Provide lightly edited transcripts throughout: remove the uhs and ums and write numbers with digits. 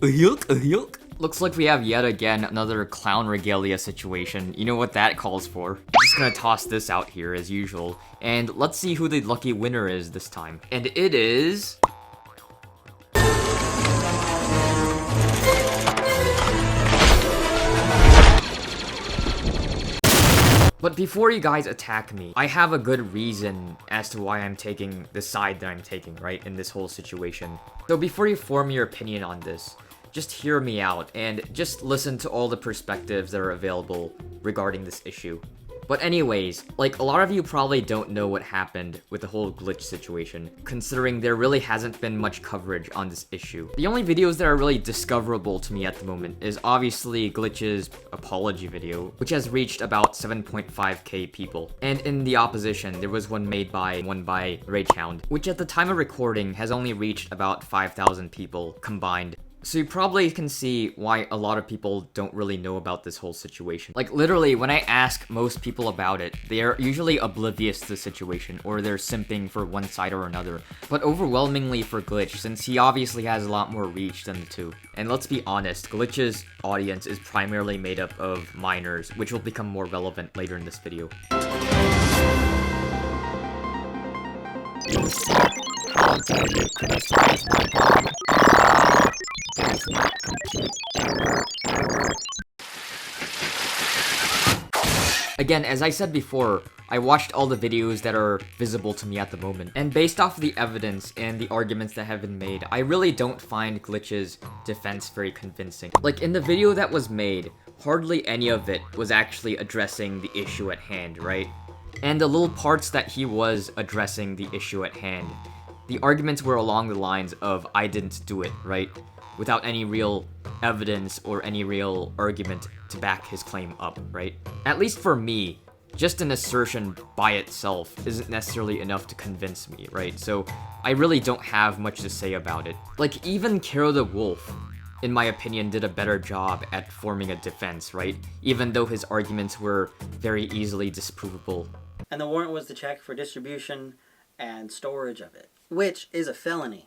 Looks like we have yet again another clown regalia situation. You know what that calls for. I'm just gonna toss this out here as usual. And let's see who the lucky winner is this time. And it is... But before you guys attack me, I have a good reason as to why I'm taking the side that I'm taking, right, in this whole situation. So before you form your opinion on this, just hear me out and just listen to all the perspectives that are available regarding this issue. But anyways, like, a lot of you probably don't know what happened with the whole glitch situation, considering there really hasn't been much coverage on this issue. The only videos that are really discoverable to me at the moment is obviously Glitch's apology video, which has reached about 7.5k people. And in the opposition, there was one by Ragehound, which at the time of recording has only reached about 5,000 people combined. So you probably can see why a lot of people don't really know about this whole situation. Like, literally, when I ask most people about it, they're usually oblivious to the situation, or they're simping for one side or another. But overwhelmingly for Glitch, since he obviously has a lot more reach than the two. And let's be honest, Glitch's audience is primarily made up of minors, which will become more relevant later in this video. You suck. How dare you criticize my god? Does not compute. Error. Again, as I said before, I watched all the videos that are visible to me at the moment, and based off of the evidence and the arguments that have been made, I really don't find Glitch's defense very convincing. Like, in the video that was made, hardly any of it was actually addressing the issue at hand, right? And the little parts that he was addressing the issue at hand, the arguments were along the lines of, I didn't do it, right? Without any real evidence or any real argument to back his claim up, right? At least for me, just an assertion by itself isn't necessarily enough to convince me, right? So I really don't have much to say about it. Like, even Kero the Wolf, in my opinion, did a better job at forming a defense, right? Even though his arguments were very easily disprovable. And the warrant was to check for distribution and storage of it, which is a felony.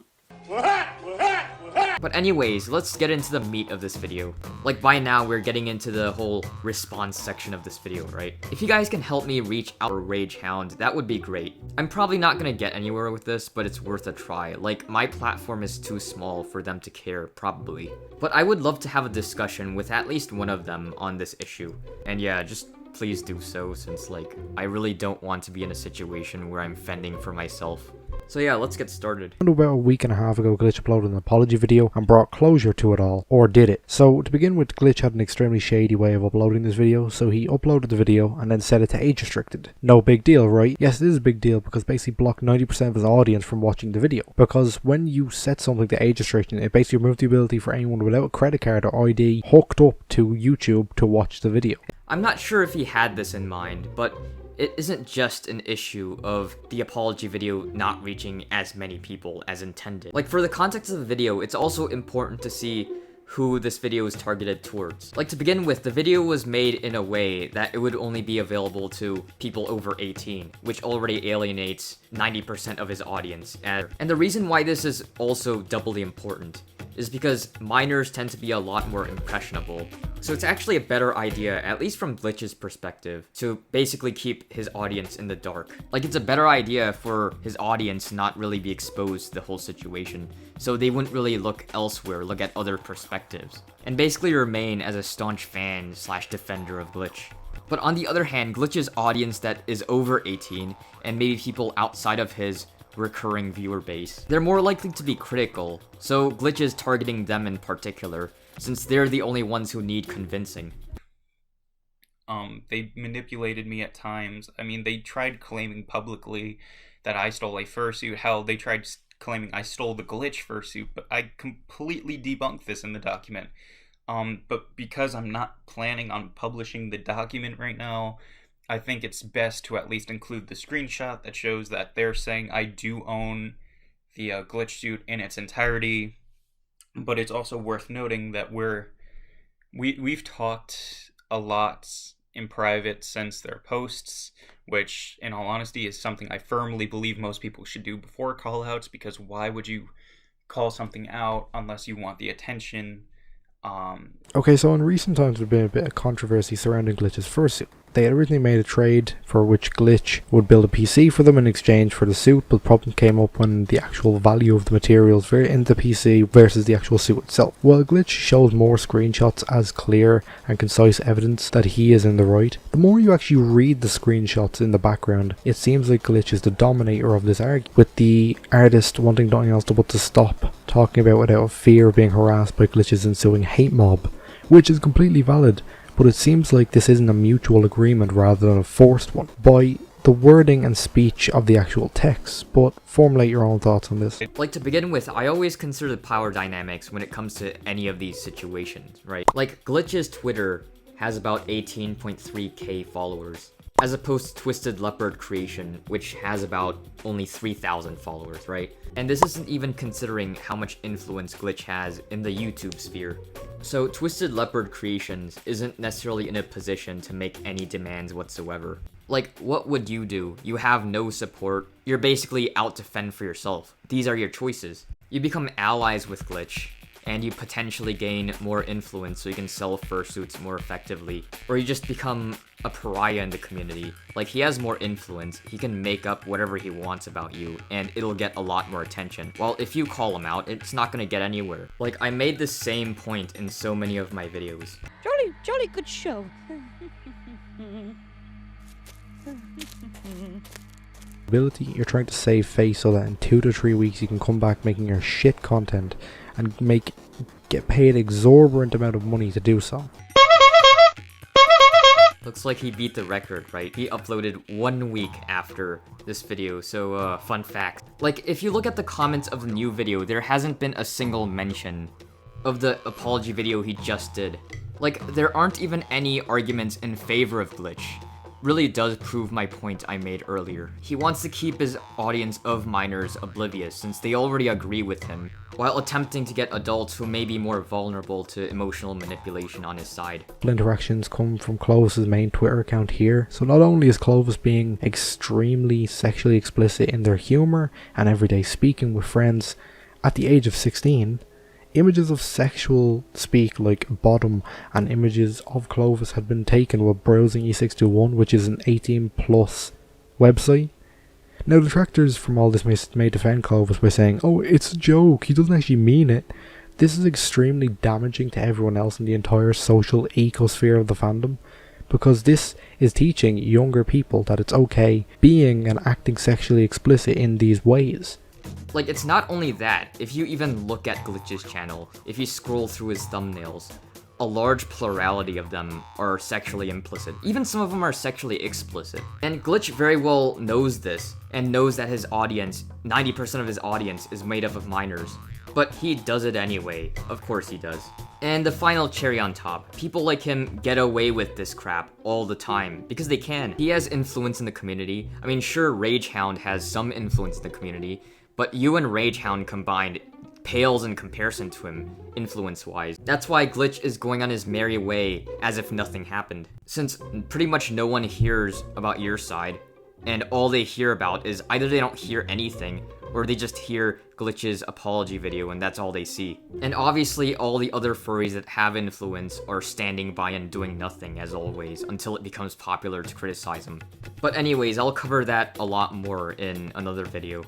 But anyways, let's get into the meat of this video. Like, by now, we're getting into the whole response section of this video, right? If you guys can help me reach out for Ragehound, that would be great. I'm probably not gonna get anywhere with this, but it's worth a try. Like, my platform is too small for them to care, probably. But I would love to have a discussion with at least one of them on this issue. And yeah, just please do so, since, like, I really don't want to be in a situation where I'm fending for myself. So yeah, let's get started. About a week and a half ago, Glitch uploaded an apology video and brought closure to it all. Or did it? So to begin with, Glitch had an extremely shady way of uploading this video, so he uploaded the video and then set it to age restricted. No big deal, right? Yes, it is a big deal because it basically blocked 90% of his audience from watching the video. Because when you set something to age restriction, it basically removes the ability for anyone without a credit card or ID hooked up to YouTube to watch the video. I'm not sure if he had this in mind, but it isn't just an issue of the apology video not reaching as many people as intended. Like, for the context of the video, it's also important to see who this video is targeted towards. Like, to begin with, the video was made in a way that it would only be available to people over 18, which already alienates 90% of his audience. And the reason why this is also doubly important is because minors tend to be a lot more impressionable. So it's actually a better idea, at least from Glitch's perspective, to basically keep his audience in the dark. Like, it's a better idea for his audience to not really be exposed to the whole situation, so they wouldn't really look elsewhere, look at other perspectives, and basically remain as a staunch fan / defender of Glitch. But on the other hand, Glitch's audience that is over 18, and maybe people outside of his recurring viewer base, they're more likely to be critical, so Glitch is targeting them in particular, since they're the only ones who need convincing. They manipulated me at times. I mean, they tried claiming publicly that I stole a fursuit. Hell, they tried claiming I stole the Glitch fursuit, but I completely debunked this in the document. But because I'm not planning on publishing the document right now, I think it's best to at least include the screenshot that shows that they're saying I do own the Glitch suit in its entirety. But it's also worth noting that we've talked a lot in private since their posts, which, in all honesty, is something I firmly believe most people should do before callouts, because why would you call something out unless you want the attention. Okay, so in recent times there's been a bit of controversy surrounding Glitch's Fursuit. They had originally made a trade for which Glitch would build a PC for them in exchange for the suit, but problems came up when the actual value of the materials in the PC versus the actual suit itself. While Glitch shows more screenshots as clear and concise evidence that he is in the right, the more you actually read the screenshots in the background, it seems like Glitch is the dominator of this argument, with the artist wanting nothing else but to stop talking about it out of fear of being harassed by Glitch's ensuing hate mob, which is completely valid. But it seems like this isn't a mutual agreement rather than a forced one by the wording and speech of the actual text. But formulate your own thoughts on this. Like, to begin with, I always consider the power dynamics when it comes to any of these situations, right? Like, Glitch's Twitter has about 18.3k followers, as opposed to Twisted Leopard Creation, which has about only 3,000 followers, right? And this isn't even considering how much influence Glitch has in the YouTube sphere. So Twisted Leopard Creations isn't necessarily in a position to make any demands whatsoever. Like, what would you do? You have no support. You're basically out to fend for yourself. These are your choices. You become allies with Glitch, and you potentially gain more influence so you can sell fursuits more effectively. Or you just become a pariah in the community. Like, he has more influence, he can make up whatever he wants about you, and it'll get a lot more attention. While if you call him out, it's not gonna get anywhere. Like, I made the same point in so many of my videos. Jolly good show. You're trying to save face so that in 2 to 3 weeks you can come back making your shit content and get paid exorbitant amount of money to do so. Looks like he beat the record, right? He uploaded 1 week after this video, so fun fact. Like, if you look at the comments of the new video, there hasn't been a single mention of the apology video he just did. Like, there aren't even any arguments in favor of Glitch. Really does prove my point I made earlier. He wants to keep his audience of minors oblivious since they already agree with him, while attempting to get adults who may be more vulnerable to emotional manipulation on his side. Interactions come from Clovis's main Twitter account here, so not only is Clovis being extremely sexually explicit in their humor and everyday speaking with friends at the age of 16, images of sexual speak like bottom and images of Clovis had been taken while browsing E621, which is an 18 plus website. Now detractors from all this may defend Clovis by saying, oh, it's a joke, he doesn't actually mean it. This is extremely damaging to everyone else in the entire social ecosphere of the fandom, because this is teaching younger people that it's okay being and acting sexually explicit in these ways. Like, it's not only that, if you even look at Glitch's channel, if you scroll through his thumbnails, a large plurality of them are sexually implicit. Even some of them are sexually explicit. And Glitch very well knows this, and knows that his audience, 90% of his audience, is made up of minors. But he does it anyway. Of course he does. And the final cherry on top, people like him get away with this crap all the time, because they can. He has influence in the community. I mean, sure, Ragehound has some influence in the community, but you and Ragehound combined pales in comparison to him, influence-wise. That's why Glitch is going on his merry way as if nothing happened. Since pretty much no one hears about your side, and all they hear about is either they don't hear anything, or they just hear Glitch's apology video and that's all they see. And obviously all the other furries that have influence are standing by and doing nothing as always, until it becomes popular to criticize him. But anyways, I'll cover that a lot more in another video.